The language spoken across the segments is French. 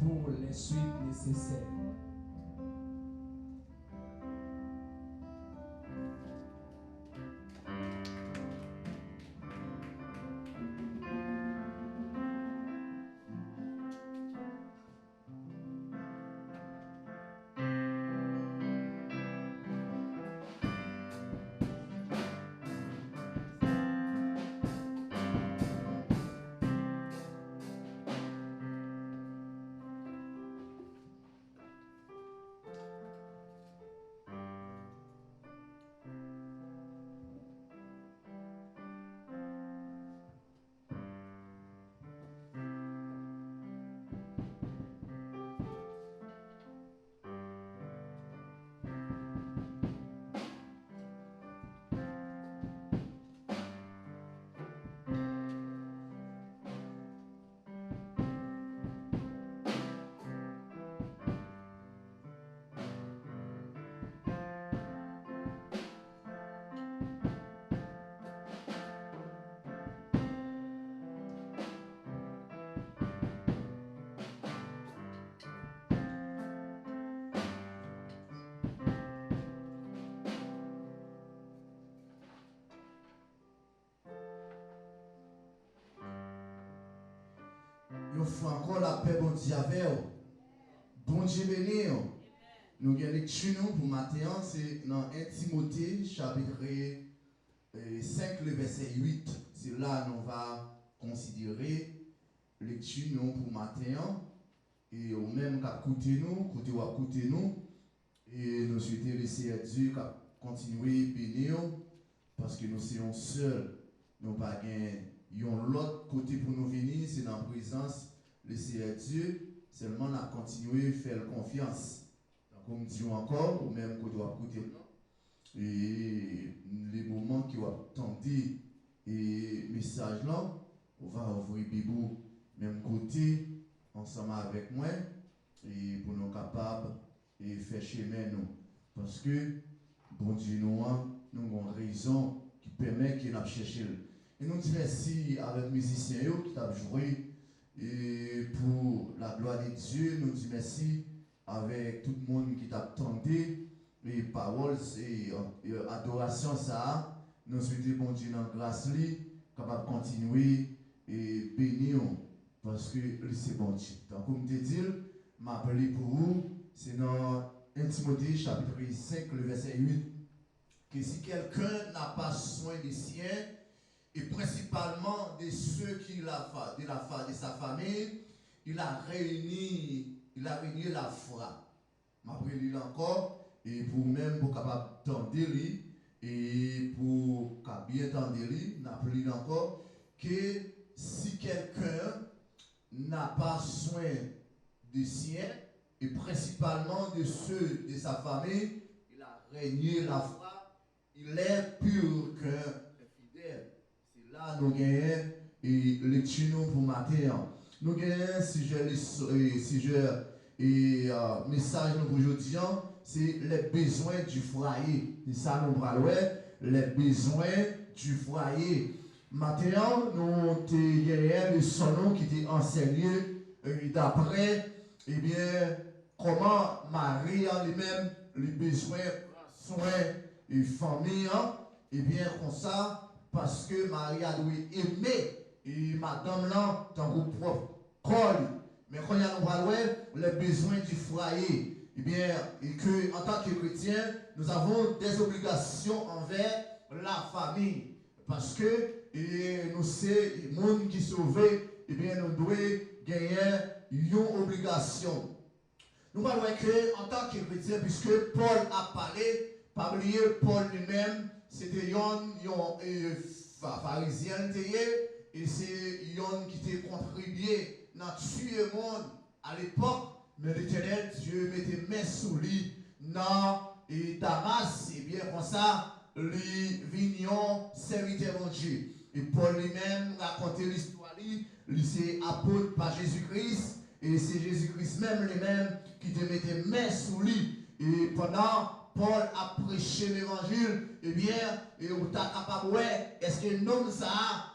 Pour les suites nécessaires. Nous faisons encore la paix, bon Dieu, avec vous. Bon Dieu béni. Nous avons lecture pour matin, c'est dans 1 Timothée, chapitre 5, le verset 8. C'est là que nous allons considérer lecture pour matin. Et au même qu'à écouter nous, et nous souhaitons laisser Dieu continuer à bénir, parce que nous sommes seuls. Nous n'avons pas l'autre côté pour nous venir, c'est dans la présence, laisser Dieu, seulement nous continuer à faire confiance. Donc, comme dit encore, ou même qu'on doit écouter, et les moments qui vont attendre, et message là, on va ouvrir Bible, même côté, ensemble avec moi, et pour nous capables de faire chemin nous. Parce que, bon Dieu, nous avons une raison qui permet qu'il nous cherche. Et nous disons merci avec les musiciens qui ont joué et pour la gloire de Dieu. Nous disons merci avec tout le monde qui t'a attendu. Les paroles et adoration, ça. Nous souhaitons bon Dieu dans la grâce, capable de continuer et bénir parce que c'est bon Dieu. Donc, comme je te dis, m'appeler pour vous, c'est dans 1 Timothée chapitre 5, le verset 8. Que si quelqu'un n'a pas soin des siens, et principalement de ceux qui de sa famille, il a réuni la foi. Je vais lire encore, et pour même pour capable d'entendre, et pour bien entendre, je vais lire encore, que si quelqu'un n'a pas soin des siens, et principalement de ceux de sa famille, il a régné la foi, il est pur cœur et fidèle. Là, nous gagnons et lecture pour matin. Nous avons un sujet et message pour aujourd'hui, c'est les besoins du foyer. C'est ça, nous allons les besoins du foyer. Maintenant, nous avons le son qui était enseigné d'après, eh bien, comment Marie a les-mêmes les besoins, soins et famille, et bien, comme ça, parce que Marie a dû aimer et madame là, dans vos propres corps. Mais quand il y a les besoins du foyer, eh bien, et que en tant que chrétien, nous avons des obligations envers la famille. Parce que nous sommes les gens qui sont sauvés, eh bien, nous devons gagner une obligation. Nous parlons que en tant que chrétien, puisque Paul a parlé, pas oublier Paul lui-même, c'était un pharisien, et c'est un qui était contribué dans tuer le monde à l'époque, mais l'Éternel, Dieu mettait main sous lui dans Damas, et bien comme ça, les vignons serviteurs de Dieu. Et Paul lui-même racontait l'histoire, lui c'est apôtre par Jésus-Christ, et c'est Jésus-Christ même lui-même qui te mettait main sous lui. Et pendant Paul a prêché l'évangile, eh bien, et où tu as capable, est-ce que l'homme ça,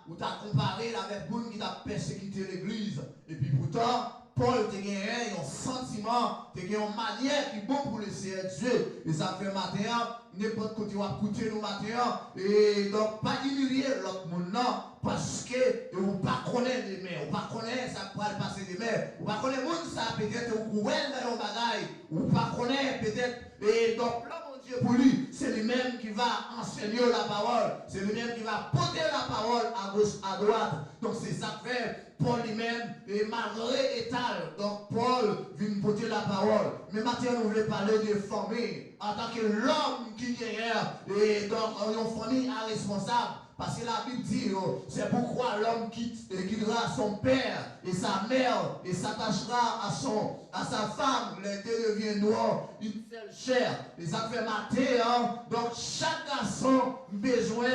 ou tu as comparé avec quelqu'un qui t'a persécuté l'église. Et puis pourtant, Paul te gagné un sentiment, te gagné une manière qui est bon pour le Seigneur Dieu. Et ça fait matin, n'importe côté va écouter nous matin. Et donc, pas humilier l'autre monde, non. Parce que vous ne connaissez pas des mères, vous ne connaissez pas ça pour le passer des mères. Vous ne connaissez pas ça peut-être vous pouvez dans vos bagailles. Vous ne connaissez peut-être. Et donc, là, mon Dieu, pour lui, c'est lui-même qui va enseigner la parole. C'est lui-même qui va porter la parole à gauche, à droite. Donc, c'est ça que fait. Paul lui-même est malgré étal. Donc Paul vient porter la parole. Mais maintenant nous voulons parler de famille. En tant que l'homme qui est et donc une famille est responsable. Parce que la Bible dit, c'est pourquoi l'homme quittera son père et sa mère et s'attachera à sa femme. Les deux deviendront une seule chair. Et ça fait matin. Donc chaque garçon a besoin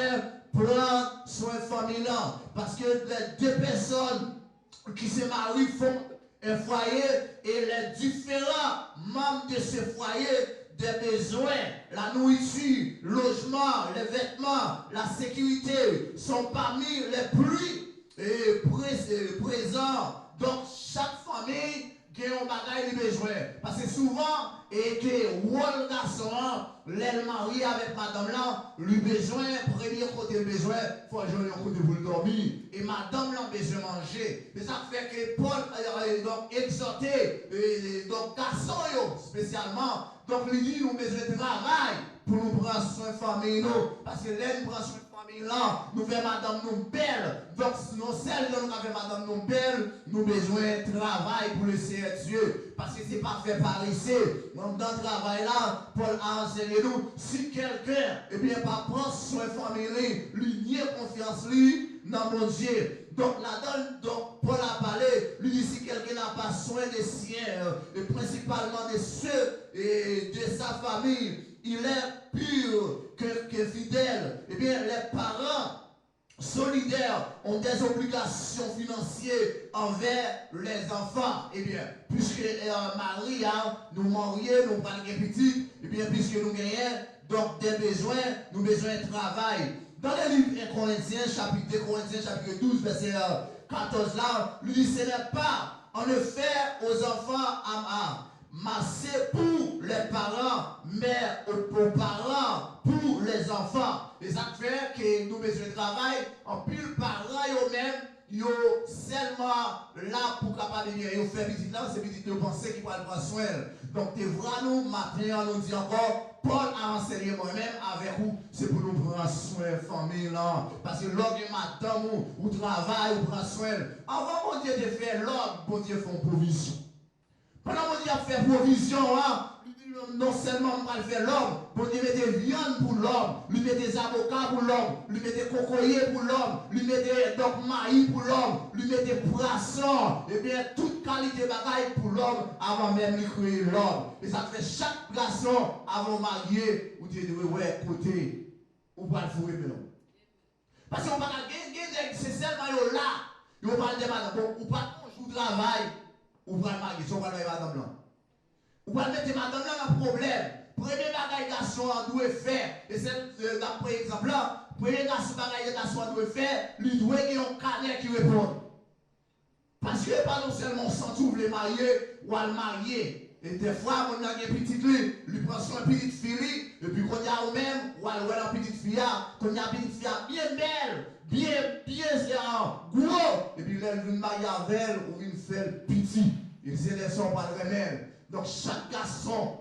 prendre soin de famille là. Parce que les deux personnes qui se marient font un foyer et les différents membres de ce foyer des besoins, la nourriture, le logement, les vêtements, la sécurité sont parmi les plus présents. Donc chaque famille qui a un bagage de besoin. Parce que souvent, et que le garçon, l'aile marié avec madame là, le besoin, premier côté besoin, il faut jouer un côté pour le dormir. Et madame là, besoin de manger. Et ça fait que Paul donc exhorté, donc garçon spécialement, donc il dit nous besoin de travail pour nous prendre soin de famille nous. Parce que l'aile prend soin de famille là, nous faisons madame nous belle. Donc non seulement nous avons madame nous belle, nous besoin de travail pour le Seigneur Dieu. Parce que ce n'est pas fait par ici. Donc dans le travail là, Paul a enseigné nous, si quelqu'un, eh bien, pas prendre soin de famille, lui nier confiance lui, dans mon Dieu. Donc là-dedans, donc, Paul a parlé, lui dit si quelqu'un n'a pas soin des siens, et principalement de ceux et de sa famille, il est pur que fidèle. Eh bien, les parents solidaires ont des obligations financières envers les enfants. Eh bien, puisque Marie, nous marions, nous parlons de petits, eh bien, puisque nous gagnons donc des besoins, nous besoin de travail. Dans le livre 1 Corinthiens, chapitre 2 Corinthiens, chapitre 12, verset 14 là, lui dit ce n'est pas en effet aux enfants c'est pour les parents, mais aux parents, pour les enfants. Et ça fait que nous besoin de travail, en plus parents eux-mêmes, ils sont seulement là pour capable de faire visite là, c'est visite de penser qu'ils vont prendre soin. Donc, tu vois, nous, maintenant, nous dit encore, Paul a enseigné moi-même avec vous, c'est pour nous prendre soin de la famille là. Parce que l'homme, madame, ou travail, ou prend soin. Avant, mon Dieu, de faire l'homme, mon Dieu, fait une provision. Pendant mon Dieu a fait provision, non seulement on va faire l'homme, bon Dieu mettait viande pour l'homme, lui mettait des avocats pour l'homme, lui mettait cocoyer pour l'homme, lui mettait donc maïs pour l'homme, lui mettait poisson, et bien toute qualité de bagaille pour l'homme avant même de créer l'homme. Et ça fait chaque garçon avant de marier, ou tu dis ouais côté, ou pas le fourrer non. Parce qu'on va c'est seulement là, on parle de madame, ou pas travail, ou va le marier, on va le madame là. Ou va mettre madame là dans problème. Premier bagage garçon doit faire, et c'est d'après exemple là, premier garçon doit faire, lui doit avoir un carnet qui répond. Parce que pas non seulement sans tout le marier ou à le marier. Et des fois, on a une petite lui prend son petite fille, et puis qu'on y a ou même, ou à la petite fille, qu'on y a une petite fille bien belle, bien gros, et puis là, elle vient marier avec elle, ou une faire petit. Et c'est les sons par le remède. Donc chaque garçon,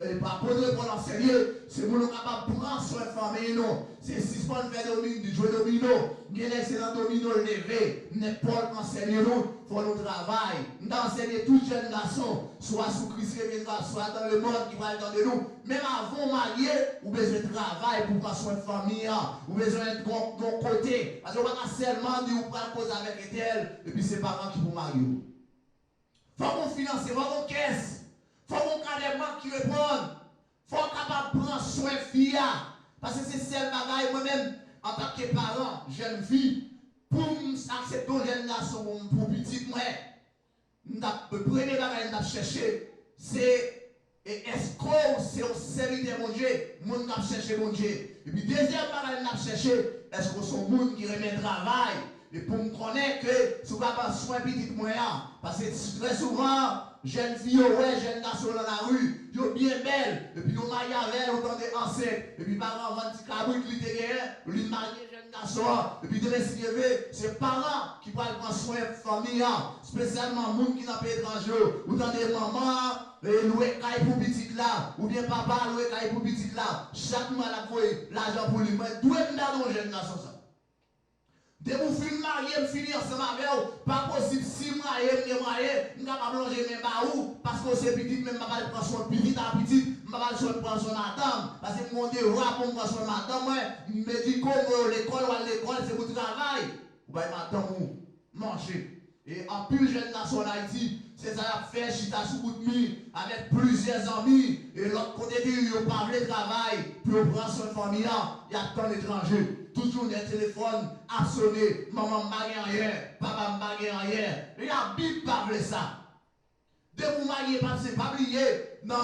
et pas pour nous pour l'enseigner, c'est pour nous capables de prendre soin de famille, non. C'est si on fait du jouer domino, il y a un excellent domino levé, n'importe enseigner nous, il faut nous travailler. Nous enseigner tout jeune garçon, soit sous Christ reviendra, soit dans le monde qui va attendre nous. Même avant de marier, vous avez besoin de travail pour prendre soin de famille, vous avez besoin de bon côté. Parce qu'on va pas seulement dire, vous prenez cause avec elle, et puis c'est parents qui vont marier. Il faut qu'on finance, il faut qu'on caisse. Il faut qu'on ait des banques qui répondent. Il faut qu'on soit capable de prendre soin de fille. Parce que c'est celle bagaille, moi-même, en tant que parent, jeune fille, pour accepter un jeune garçon pour petit, moi, le premier bagaille que je cherché, c'est est-ce que c'est au service de mon Dieu, mon qui a cherché mon Dieu. Et puis, deuxième bagaille que je cherché, est-ce que c'est un monde qui remet le travail. Et pour me connaître que si vous n'avez pas soin petit moyen, parce que très souvent, jeunes filles, ouais, jeunes garçons dans la rue, ils sont bien belles, et puis nous marions avec elles, autant d'enseignes, et puis parents vendent des cabris, lui marier jeune garçon, et puis de les c'est parents qui vont prendre soin de la famille, spécialement les gens qui n'ont pas étranger, ou dans des mamans, louer caille pour petit là, ou bien papa louer caille pour petit là, chaque mois l'argent pour lui, mais d'où est-ce que jeune garçon ça? Dès que vous finissez marier, vous finissez ensemble avec vous, pas possible si vous mariez, je ne vais pas plonger même pas où, parce que c'est petit, même je ne vais pas prendre soin de petit à petit, je ne vais pas prendre soin de madame, parce que mon devoir pour prendre soin de madame, je me dis comme l'école ou à l'école, c'est pour travail. Vous voyez madame, vous manger. Et en plus, jeune garçon en Haïti, c'est ça a fait chita sous bout de nuit avec plusieurs amis, et l'autre côté, ils n'ont pas le travail, puis on prend soin de famille, il y a tant d'étrangers. Toujours des téléphones à sonner, maman m'a rien, papa m'a rien. Et la Bible parle ça. De vous marier, c'est pas oublier. Non,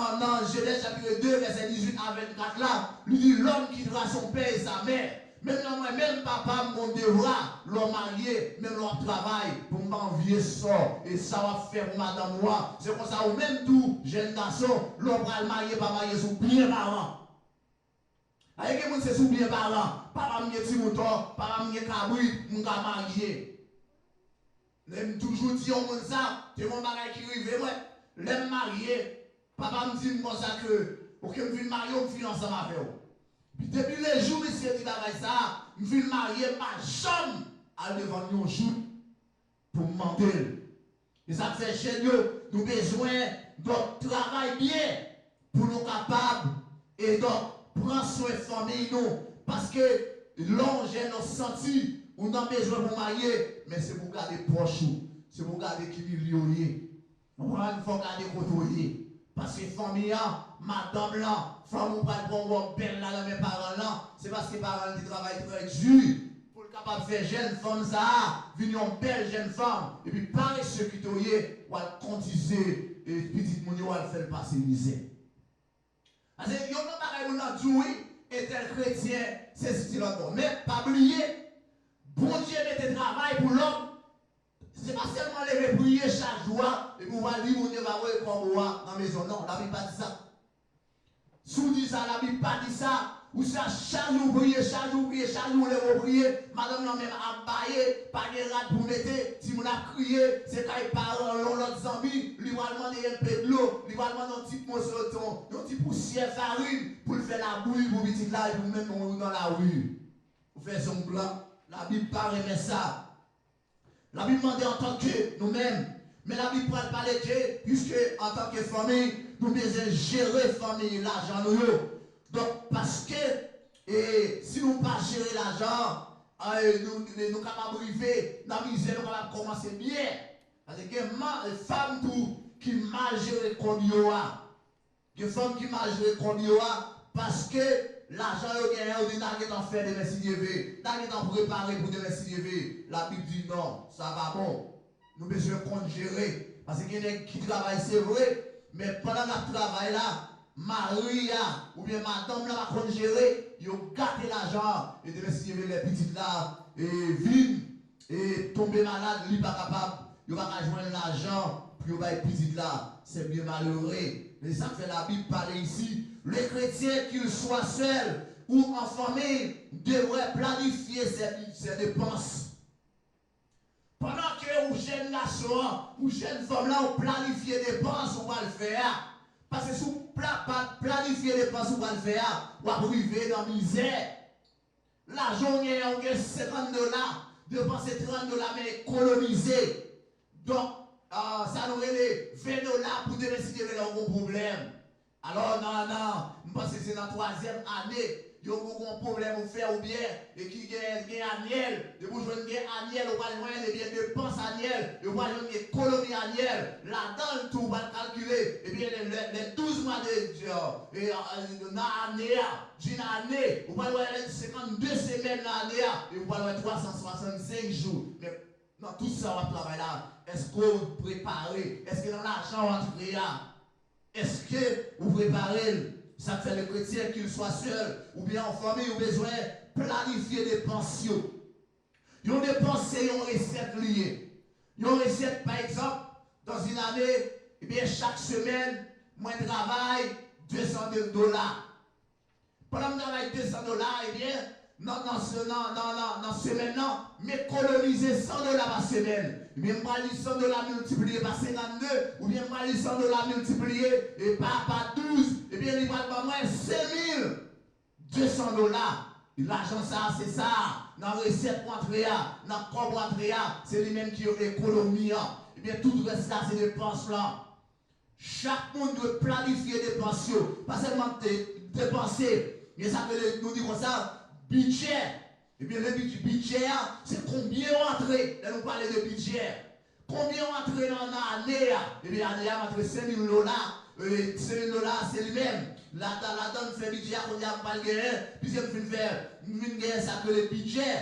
Genèse chapitre 2, verset 18 à 24 là, lui dit l'homme quittera son père et sa mère. Même moi, même papa, mon devoir, l'homme marié, même l'homme travail, pour m'envier ça. Et ça va faire pour madame moi. C'est comme ça, ou même tout, jeune garçon, l'homme va le marier, pas marier, sous bien parents. Avec les gens, c'est sous bien parents. Papa m'a dit mouton, papa m'a dit cabri, m'a marié. L'aime toujours dire comme ça, c'est mon bagage qui arrive, moi. L'aime marié, papa me dit comme ça que, pour que je vienne marier, on finit ensemble avec vous. Puis depuis les jours, monsieur dit ça, je viens marier ma chambre à devant un jour pour me demander. Et ça fait chez nous, nous avons besoin de travailler bien pour nous capables et donc prendre soin de famille nous. Parce que l'ange nous senti, on a besoin pour marier, mais c'est pour garder proche, c'est pour garder qui lié. On va garder côté. Parce que famille, madame là, femme ou pas de belle là, mes parents là, c'est parce que les parents qui travaillent très dur pour être capable de faire jeune femme ça, venir une belle jeune femme, et puis pareil ceux qui t'ont ou à cotiser, et petite moun ou à faire passer misère. Parce que yon nan bagay moun nan djoui, et tel chrétien, c'est style encore. Mais pas oublier, bon Dieu mette travail pour l'homme. C'est pas seulement lever prier chaque jour, et pour voir lui, mon Dieu va voir comme moi dans la maison. Non, la Bible pas dit ça. Sous dit ça, la Bible pas dit ça. Ou ça, chaque jour prier, chaque jour lever prier. Madame n'a même abaillé, pas de rade pour mettre. Si on a crié, c'est quand il parle l'autre zombie, lui va demander un peu de l'eau, lui va demander un petit morceau, un petit poussière farine pour faire la bouille pour petit là et pour mettre dans la rue. Vous faites son blanc. La Bible pas remet ça. La Bible demande en tant que nous-mêmes, mais la Bible parle pas de Dieu, puisque en tant que famille, nous devons gérer la famille, l'argent nous. Donc, parce que si nous ne pas gérer l'argent, nous sommes capables de vivre dans la misère, nous sommes capables de commencer bien. Parce que les femmes qui mal gèrent comme yo, les femmes qui mal gèrent comme yo, parce que l'argent est gagné, on est en faire des messieurs, on est en préparer pour des messieurs. La Bible dit non, ça va bon. nous avons besoin de gérer. Parce qu'il y a des gens qui travaillent, c'est vrai, mais pendant le travail là, Maria ou bien madame là va gérer, ils ont gâté l'argent et de si les petites là et vivent et tomber malade, ils ne sont pas capables, ils ne vont pas joindre l'argent, puis ils vont être petites là, c'est bien malheureux. Mais ça fait la Bible parler ici, les chrétiens, qu'ils soient seuls ou en famille, devraient planifier ses dépenses. Pendant que vous jeunes garçons, ou jeunes femmes là, vous planifiez des dépenses, vous va le faire. Parce que si vous planifiez des dépenses, vous va le faire, vous va arriver dans la misère. La journée, on gagne 50 $, dépenser 30 $, mais économiser. Donc, ça nous les 20 $ pour décider de leur problème. Alors, non, je pense que c'est dans la 3e année. Il y a un problème à faire ou bien, et qui gagne annuel, de vous jouer un annuel, ou pas joindre des dépenses annuelles, ou pas joindre une économie annuelle, là-dedans, tout va calculer, et bien les 12 mois de l'année, ou pas joindre 52 semaines l'année, et vous pas joindre 365 jours. Mais dans tout ça, on va travailler là. Est-ce que vous préparez? Est-ce que dans l'argent, on va travailler là? Est-ce que vous préparez? Ça fait le chrétien qu'il soit seul ou bien en famille ou besoin de planifier des pensions. Ils ont des pensées, ils ont des recettes liées. Ils ont des recettes, par exemple, dans une année, eh bien, chaque semaine, moi je travaille 200 $. Pendant que je travaille 200 $, eh bien, dans semaine, m'économiser 100 $ par semaine. Eh bien, je vais 100 $ multiplié par 52, ou bien je vais 100 $ multiplié par 12, eh bien, il va pas moins 5200 $. L'argent, ça, c'est ça. Dans la recette pour entrer, dans le corps pour entrer, c'est lui-même qui a l'économie. Eh bien, tout le reste là, c'est des dépenses là. Chaque monde doit planifier des pensions. Pas seulement dépenser. Mais ça veut nous dire comme ça, budget. Eh bien, le budget, c'est combien on entre. Là, nous parlons de budget. Combien on entre dans l'année? Eh bien, l'année, on entre 5 000 $. 5 000 $, c'est lui-même. La donne fait budget, on a pas le gagner. Puis, je vais faire une guerre, ça que le budget.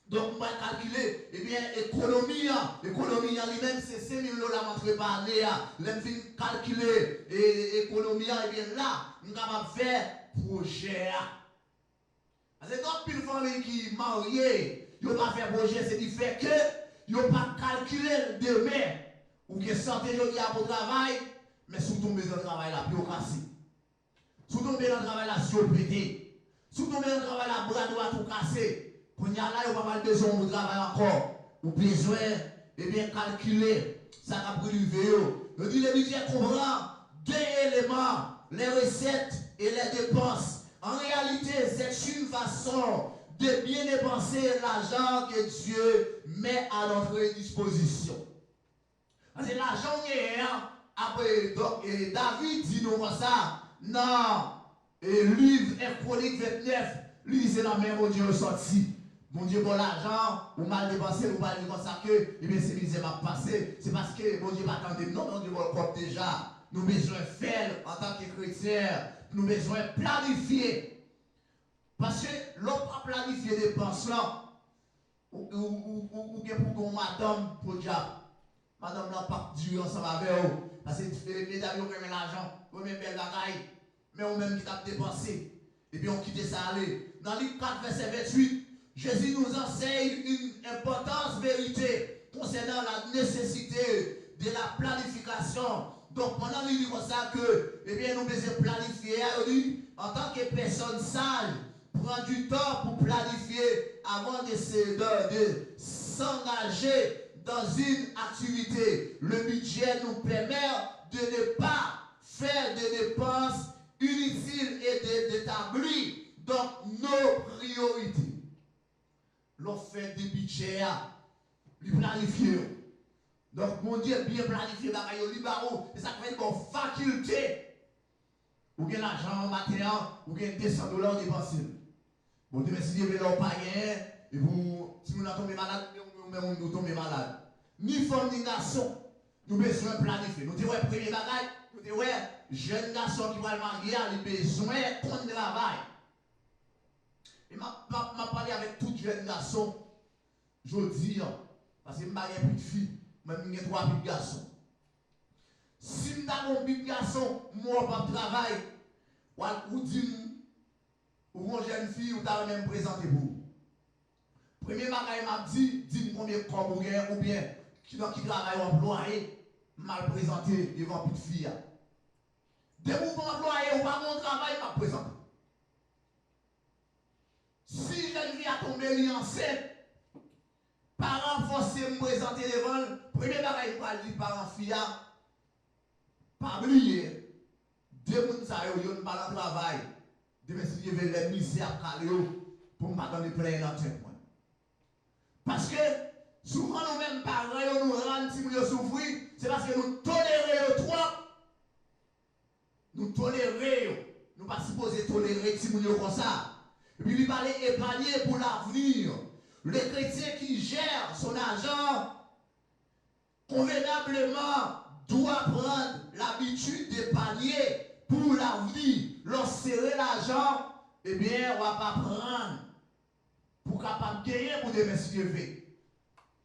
Donc, on va calculer, eh bien, économie en lui-même, c'est 5 000 $ entre par année. L'on fin calculer, et économie, eh bien, là, on va faire projet. Parce que quand une famille qui est mariée, ils ne pas faire projet, c'est du fait que ils n'ont pas calculé demain. Ou que santé aujourd'hui à votre travail, mais si vous tombez dans le travail là, puis vous cassez. Si vous tombez dans le travail là, si vous pétez. Si vous tombez dans le travail là, bras droit tout cassé. Pour y aller, vous n'avez pas besoin de travail encore. Vous avez besoin, eh bien, calculer. Ça a pris du vélo. Je dis le budget comprend 2 éléments, les recettes et les dépenses. En réalité, c'est une façon de bien dépenser l'argent que Dieu met à notre disposition. Parce que l'argent est après, donc, David dit nous ça, non, et livre 1 Chronique 29, lui c'est la même, mon Dieu sorti. Mon Dieu, pour l'argent, ou mal dépensé, ou mal comme ça que, eh bien, c'est misère m'a passé. C'est parce que, mon Dieu, va attendre. Non, mon Dieu, va le compte déjà. Nous besoin faire en tant que chrétiens. Nous besoin planifier. Parce que l'on pas planifier des dépenses là, ou pour madame pour diable. Madame n'a pas dû ensemble avec vous. Parce que les amis ont l'argent, vous même belle bagaille, mais on même qui t'a dépensé. Et puis on quitte ça aller. Dans Luc 4, verset 28, Jésus nous enseigne une importance vérité concernant la nécessité de la planification. Donc pendant qu'il dit comme ça que, eh bien, nous devons planifier, en tant que personne sage, prendre du temps pour planifier avant de s'engager dans une activité. Le budget nous permet de ne pas faire des dépenses inutiles et d'établir donc nos priorités. L'on fait des budgets, les planifier. Donc, mon Dieu, bien planifié, et ça fait une bonne faculté. Ou bien l'argent en matériel, ou bien 200 $ dépensés. Bon, Dieu, si vous n'avez pas gagné, et vous, si vous n'avez tombé malade, nous tombons malade. Ni femme ni garçon, nous besoin de planifier. Nous disons, premier bagage, nous disons, jeune garçon qui va le marier, il a besoin qu'on travaille. Et m'a parlé avec tout jeune garçon, je dis, parce que je ne suis plus de fille. Même j'ai 3 petits garçons. Si je suis un petit garçon, moi, pas de travail, ou dit, ou une jeune fille, ou t'as même présenté pour vous. Premier bagage m'a dit, dis-moi combien de corps ou bien qui travaille employé, mal présenté devant petite fille. Dès que vous employé ou pas mon travail, m'a présenté. Si jeune fille a tombé enceinte, parents forcés me présenter devant, premier bagage pour dire parents fille, pas oublier, deux personnes qui ont pas de travail, de me si je vais les misères pour me donner plein dans tête. Parce que souvent nous-mêmes parents nous rendent si nous souffrir, c'est parce que nous tolérons trop. Nous tolérons, nous ne sommes pas supposés tolérer si nous comme ça. Et puis il fallait épargner pour l'avenir. Le chrétien qui gère son argent convenablement doit prendre l'habitude d'épargner pour l'avenir. Lorsque serrer l'argent, eh bien, on ne va pas prendre pour capable de gagner pour demain si Dieu veut.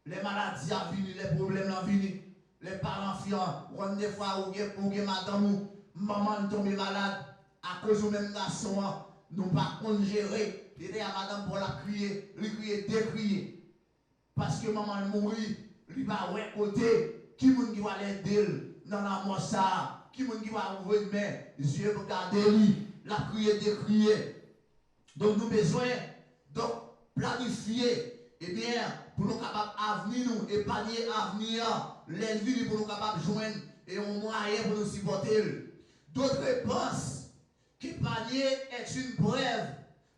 Les maladies à venir, les problèmes à venir, les parents fiants, on des fois où madame ou maman tombe malade, à cause du même garçon, nous ne pas gérer. Il à madame pour la crier, lui crier, décrier. Parce que maman mourit, lui va ouais côté, qui qui va l'aider dans la mort ça, qui va ouvrir les mains, les yeux pour garder lui, la crier, décrier. Donc nous besoin de planifier, eh bien, pour nous capables d'avenir, nous épargner l'avenir, les vies pour nous capables de joindre et un moyen pour nous supporter. D'autres pensent qu'épargner est une preuve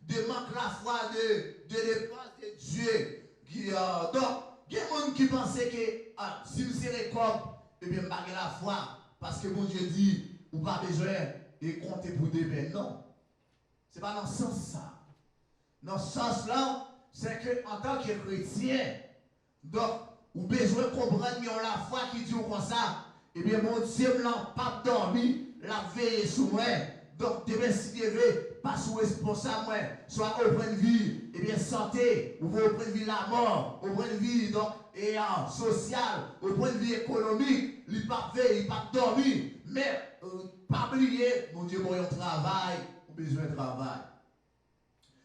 de manque la foi de dépense de Dieu. Donc, il y a des gens qui pensent que si vous serez comme, eh bien, je vais la foi, parce que mon Dieu dit, ou pas besoin de compter pour des peines. Non. Ce n'est pas dans ce sens ça. Dans ce sens-là, c'est qu'en tant que chrétien, donc, vous avez besoin de comprendre que la foi qui dit comme ça, eh bien, mon Dieu n'a pas dormi, la veille sur moi. Donc, demain, si Dieu veut, pas sous responsable, soit au point de vue, eh bien, santé, ou au point de vue la mort, au point de vue, donc, et social, au point de vue économique, il n'a pas veillé, il n'a pas dormi, mais, pas oublier, mon Dieu, mon travail, ou besoin de travail.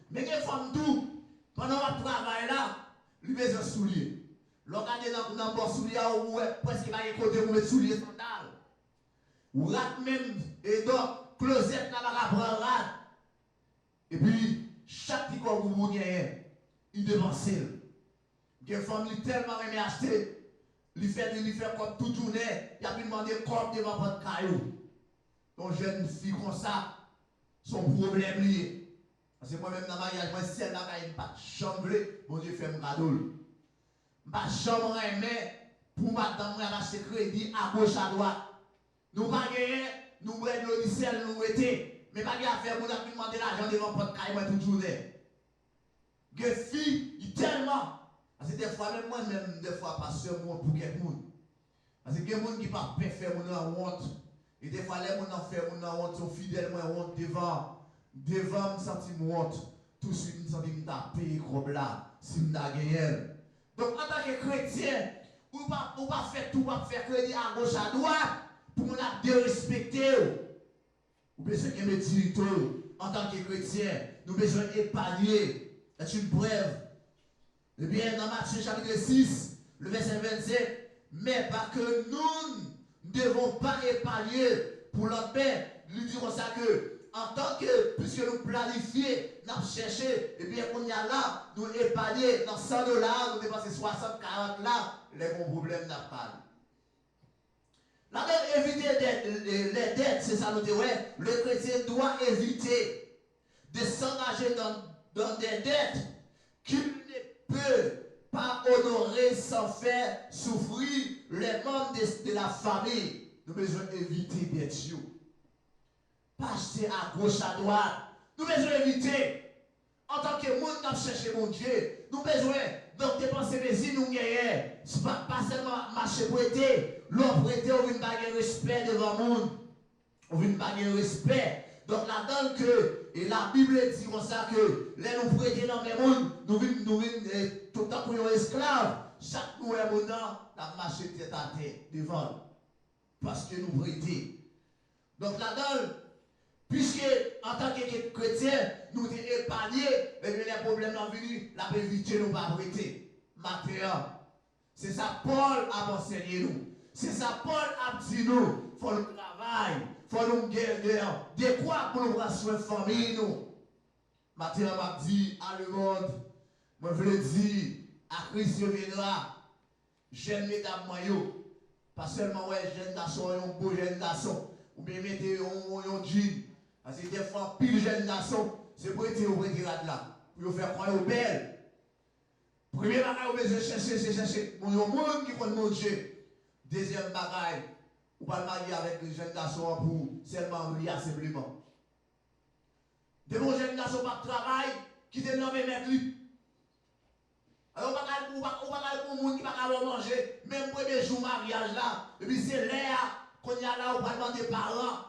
Mais les femmes tout, pendant le travail là, il besoin de souliers. Regardez dans le bon soulier, ou presque pas de côté pour mettre souliers sandales. Ou rat même, et donc, closet là, va prendre rat. Et puis, chaque petit corps que vous gagnez, il dépense. Les femmes ont tellement aimé acheter, il fait comme toute journée, il a pu demander comme devant votre caillou. Donc, jeune fille comme ça, son problème lié. Parce que moi-même dans le mariage, moi, si elle n'a pas de chambre, mon Dieu fait mon cadeau. Ma chambre mais pour madame, moi, acheter crédit à gauche, à droite. Nous pas gagner, nous prenons le logiciel, nous mettons. Mais pas de faire, nous avons demandé l'argent devant votre caille, moi, toute journée. Que fille, il tellement. Parce que des fois, même moi-même, des fois, pasteur, moi, pour quelqu'un. Parce que il y a des gens qui ne peuvent pas faire mon honte. Et des fois, les gens qui font mon honte sont fidèles, moi, honte devant. Devant, je sens honte. Tout de suite, je sens que je paye comme là, si je gagné. Donc, en tant que chrétien, vous ne pouvez pas faire tout, pas faire crédit à gauche, à droite, pour nous respecter. Vous besoin de me en tant que chrétien, nous besoin d'épargner. C'est une preuve. Eh bien, dans Matthieu chapitre 6, le verset 27, mais pas que nous ne devons pas épargner pour l'autre paix. Nous dirons ça que, en tant que, puisque nous planifions, nous cherchons, et bien, on y a là, nous épargner dans $100, nous dépenser 60, 40 là, les bons problèmes n'a pas. La dette, éviter les dettes, c'est ça, nous disons, ouais, le chrétien doit éviter de s'engager dans des dettes qu'il ne peut pas honorer sans faire souffrir les membres de la famille. Nous devons éviter des dettes. Pas acheter à gauche, à droite. Nous devons éviter. En tant que monde qui a cherché mon Dieu, nous avons besoin de dépenser mes îles, nous gagnons. Ce n'est pas seulement marcher prêter. L'on prêter, on veut pas respect devant le monde. On veut pas respect. Donc là-dedans que, et la Bible dit comme ça que, les nous prêter dans le monde, nous venons tout le temps pour les esclaves. chaque nouvel moment, la marché tête à tête devant. Parce que nous prêtons. Donc là-dedans, puisque en tant que chrétien, nous sommes épargnés, et bien les problèmes sont venus, la paix éviter nous pas prêter. Matériel. C'est ça Paul a enseigné nous. C'est ça Paul a dit nous. Il faut le travail, il faut nous garder. De quoi pour nous prendre soin de famille nous. Matériel m'a dit à le monde, moi je veux dire, à Christ viendra, jeune mesdames moyaux, pas seulement ouais, jeune garçon, un beau jeune garçon, ou bien mettez un jean. Parce que des fois, pile jeune garçon, c'est pour être au retirade là, pour faire croire aux belles. Premier bagage, vous besoin chercher, c'est chercher. Bon, il y a un monde qui connaît manger. Deuxième bagage, vous ne pouvez pas marier avec les jeunes garçons pour seulement rire simplement. De mon jeune garçon pas de travail, qui te nomme mettre lui. Alors, on ne va pas pour monde qui ne va pas manger, même le premier jour mariage là, et puis c'est l'air qu'on y a là, on va demander parents.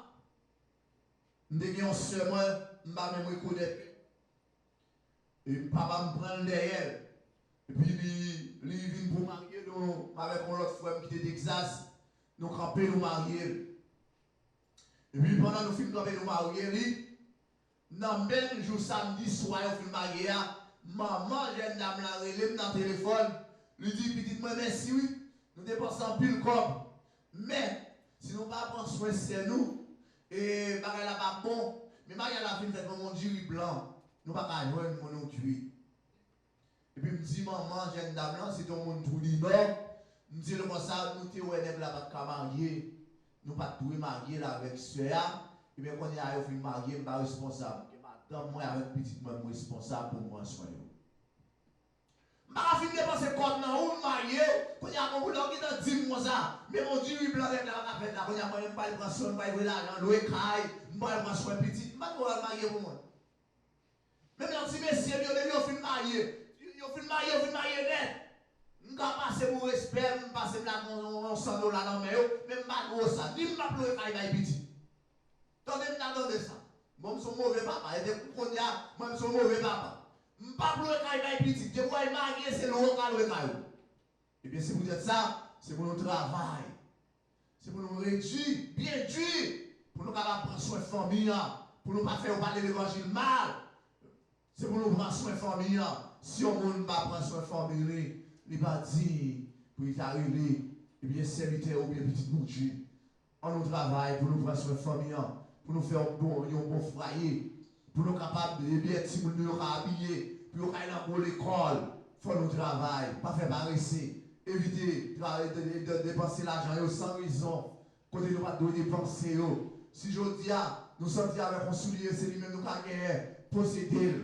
Nous avons un seul, moi, je ne vais pas me reconnaître. Et papa me prend derrière. Et puis, il vient pour marier nous, avec mon autre frère qui était d'Exas. Nous camper nous marier. Et puis, pendant que nous finissons camper nous marier, dans le même jour samedi soir, nous finissons marier. Maman, jeune dame, la relève dans le téléphone. Lui dit, petite moi, merci, oui. Nous dépensons plus le corps. Mais, si nous ne pas prendre soin de nous, et bagay la pas bon, mais bagay la fin fait mon jury blanc. Nous ne pouvons pas joindre mon tuer. Et puis, je me dis, maman, jeune dame, là, c'est ton monde tout dit non. Je me dis, comme ça, nous sommes là, pas marier. Nous ne pouvons pas marier là avec soeur. Et bien, quand on est marié, je ne suis pas responsable. Madame, moi, avec petite, moi, je suis responsable pour moi soigner. Je ne vais pas dépenser comme dans où marié. Quand il y a un boulot qui t'a dit moi ça. Mais mon Dieu, il blanc avec la fête là. Quand il y a un pas de prendre soin, pas de l'argent, louer caille, je ne vais pas prendre soin petit. Je ne vais pas marier pour moi. Même si messieurs, ils ont marié. Ils ont marié net. Je ne vais pas passer mon respect, je ne vais pas passer mon $100 dans la main, mais je ne vais pas gros ça. Ni je ne vais pas louer caille petit. Attendez ça. Moi, je suis mauvais papa. Et depuis qu'on y a, moi, je suis mauvais papa. Je ne vais pas louer caille petit. Je vois marier, c'est le haut louer caille. Et bien, si vous dites ça, c'est pour notre travail. C'est pour nous réduire, bien dur, pour nous prendre soin de famille, pour nous pas faire parler l'évangile mal. C'est pour nous prendre soin de famille. Si on ne pas prendre soin de famille, il va dire, pour y arriver, et bien, serviteur ou bien petit boucher. On nous travaille pour nous prendre soin de famille, pour nous faire un bon foyer, pour nous capables de bien nous habiller, pour nous aller dans l'école. Il faut nous travailler, pas faire paresser. Éviter de dépenser l'argent sans raison. Côté nous pas de dépenser. Si je dis, nous sommes avec un soulier, c'est lui-même nous qui avons possédé.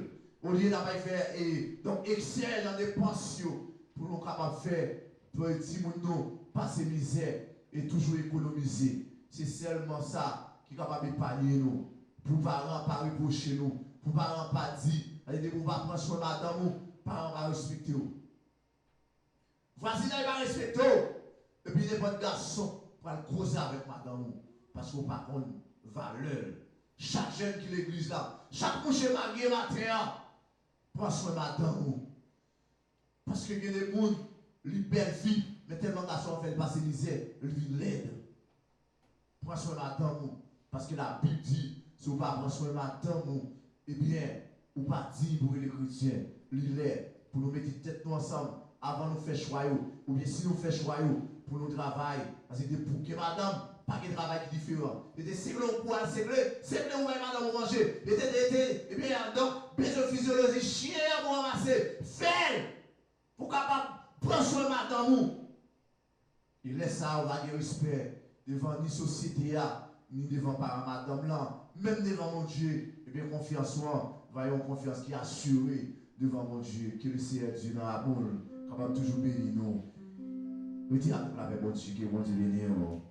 Au lieu d'avoir fait donc excès dans des pensions pour nous capables de faire pour les petits nous passer misère et toujours économiser. C'est seulement ça qui est capable d'épargner nous. Pour parents pas reprocher nous. Pour parents pas dire, pour pas prendre soin de madame, parents pas respecter nous. Voici là, il va respecter. Et puis, les bons garçons pour le causer avec madame. Parce qu'on par contre, valeur. Chaque jeune qui l'église là, chaque coucher marié matin, prends soin de madame. Parce qu'il y a des gens, les belles filles, mais tellement garçons fait passer misère, lui l'aide. Prends soin de madame. Parce que la Bible dit, si vous ne prenez pas soin de madame, eh bien, ou pas dit pour les chrétiens, lui l'aide, pour nous mettre tête nous ensemble. Avant de faire choix, ou bien si nous faisons choix pour nous travailler, parce que pour que madame, pas de travail qui est différent. Il était séclé au poil, séclé où madame vous manger. Il était, et bien, donc, besoin physiologique, chien pour ramasser, faire, pour capable prendre soin de madame. Il laisse ça, on va avoir respect devant ni société, ni devant par madame là, même devant mon Dieu, et bien, confiance en soi, voyons confiance qui est assurée devant mon Dieu, que le Seigneur Dieu dans l'amour. Capable toujours bénir nous. Nous disons avec mon Dieu que mon Dieu bénit nous.